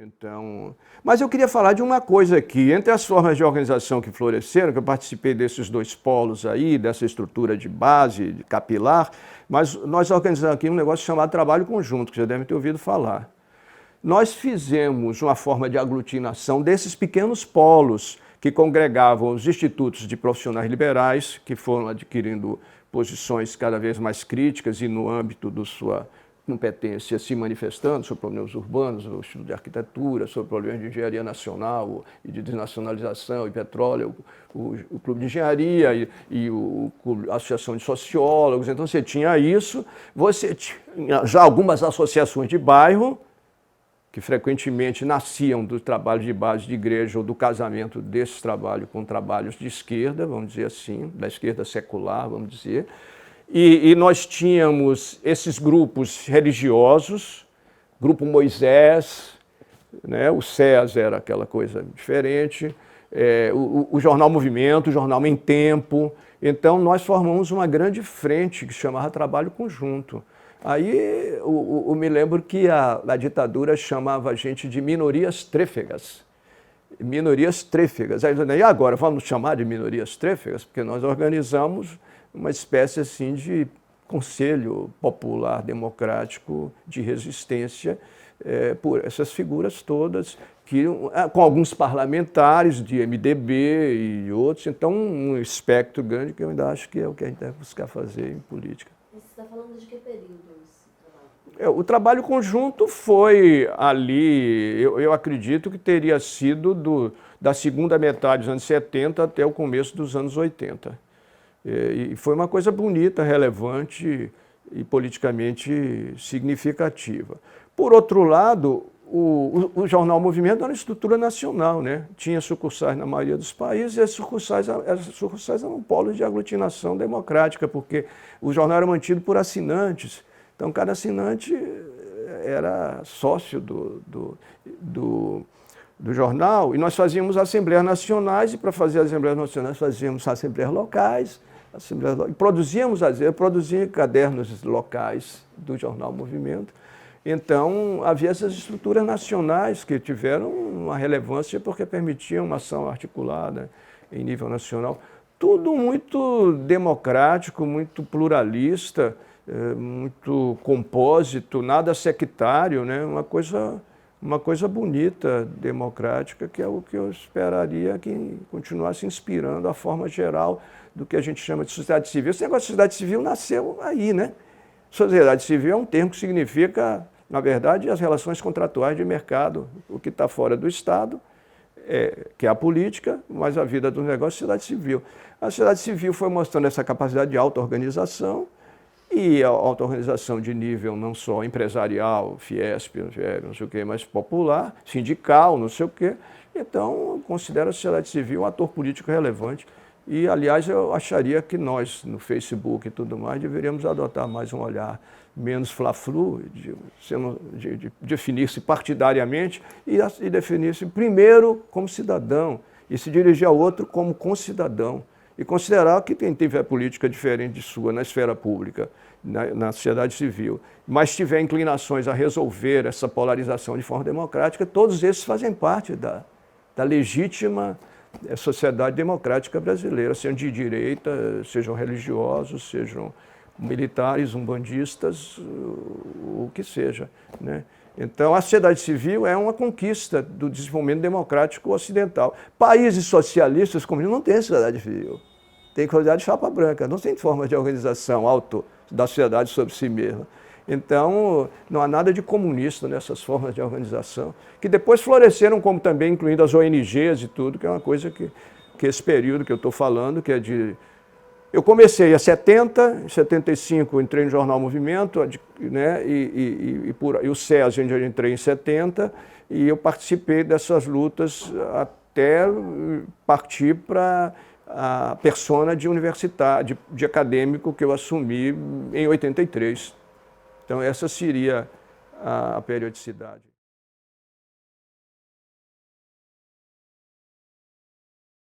Então, mas eu queria falar de uma coisa aqui. Entre as formas de organização que floresceram, que eu participei desses dois polos aí, dessa estrutura de base, de capilar, mas nós organizamos aqui um negócio chamado trabalho conjunto, que já devem ter ouvido falar. Nós fizemos uma forma de aglutinação desses pequenos polos que congregavam os institutos de profissionais liberais, que foram adquirindo posições cada vez mais críticas e no âmbito da sua competência se manifestando sobre problemas urbanos, o estudo de arquitetura, sobre problemas de engenharia nacional e de desnacionalização e petróleo, o clube de engenharia e a associação de sociólogos. Então você tinha isso, você tinha já algumas associações de bairro, que frequentemente nasciam do trabalho de base de igreja ou do casamento desses trabalhos com trabalhos de esquerda, vamos dizer assim, da esquerda secular, vamos dizer. E nós tínhamos esses grupos religiosos, Grupo Moisés, né? O SEAS era aquela coisa diferente, o Jornal Movimento, o Jornal Em Tempo. Então nós formamos uma grande frente que chamava Trabalho Conjunto. Aí eu me lembro que a ditadura chamava a gente de minorias trífigas. Minorias trífigas. Aí eu falei, e agora, vamos chamar de minorias trífigas? Porque nós organizamos uma espécie assim de conselho popular democrático de resistência por essas figuras todas, com alguns parlamentares de MDB e outros, então um espectro grande que eu ainda acho que é o que a gente deve buscar fazer em política. Você está falando de que período esse trabalho? O trabalho conjunto foi ali, eu acredito que teria sido da segunda metade dos anos 70 até o começo dos anos 80. E foi uma coisa bonita, relevante e politicamente significativa. Por outro lado, o Jornal Movimento era uma estrutura nacional, né? Tinha sucursais na maioria dos países e as sucursais eram polos de aglutinação democrática, porque o jornal era mantido por assinantes. Então, cada assinante era sócio do jornal e nós fazíamos assembleias nacionais e para fazer assembleias nacionais fazíamos assembleias locais. Produzíamos, às vezes, produzia cadernos locais do Jornal Movimento. Então, havia essas estruturas nacionais que tiveram uma relevância porque permitiam uma ação articulada em nível nacional. Tudo muito democrático, muito pluralista, muito compósito, nada sectário, né? Uma coisa bonita, democrática, que é o que eu esperaria que continuasse inspirando a forma geral do que a gente chama de sociedade civil. Esse negócio de sociedade civil nasceu aí, né? Sociedade civil é um termo que significa, na verdade, as relações contratuais de mercado, o que está fora do Estado, que é a política, mas a vida dos negócios é a sociedade civil. A sociedade civil foi mostrando essa capacidade de auto-organização, e a auto-organização de nível não só empresarial, Fiesp, não sei o quê, mas popular, sindical, não sei o quê. Então, considero a sociedade civil um ator político relevante. E, aliás, eu acharia que nós, no Facebook e tudo mais, deveríamos adotar mais um olhar menos fla-flu, de definir-se partidariamente e definir-se primeiro como cidadão e se dirigir ao outro como concidadão. E considerar que quem tiver política diferente de sua na esfera pública, na sociedade civil, mas tiver inclinações a resolver essa polarização de forma democrática, todos esses fazem parte da legítima sociedade democrática brasileira, sejam de direita, sejam religiosos, sejam militares, umbandistas, o que seja, né? Então, a sociedade civil é uma conquista do desenvolvimento democrático ocidental. Países socialistas como não têm sociedade civil, tem sociedade de chapa branca, não tem forma de organização da sociedade sobre si mesma. Então, não há nada de comunista nessas formas de organização, que depois floresceram como também, incluindo as ONGs e tudo, que é uma coisa que esse período que eu estou falando, que é de... Eu comecei em 70, em 75 entrei no Jornal Movimento, né, e o SEAS, onde eu entrei em 70, e eu participei dessas lutas até partir para a persona de universitário, de acadêmico que eu assumi em 83. Então essa seria a periodicidade.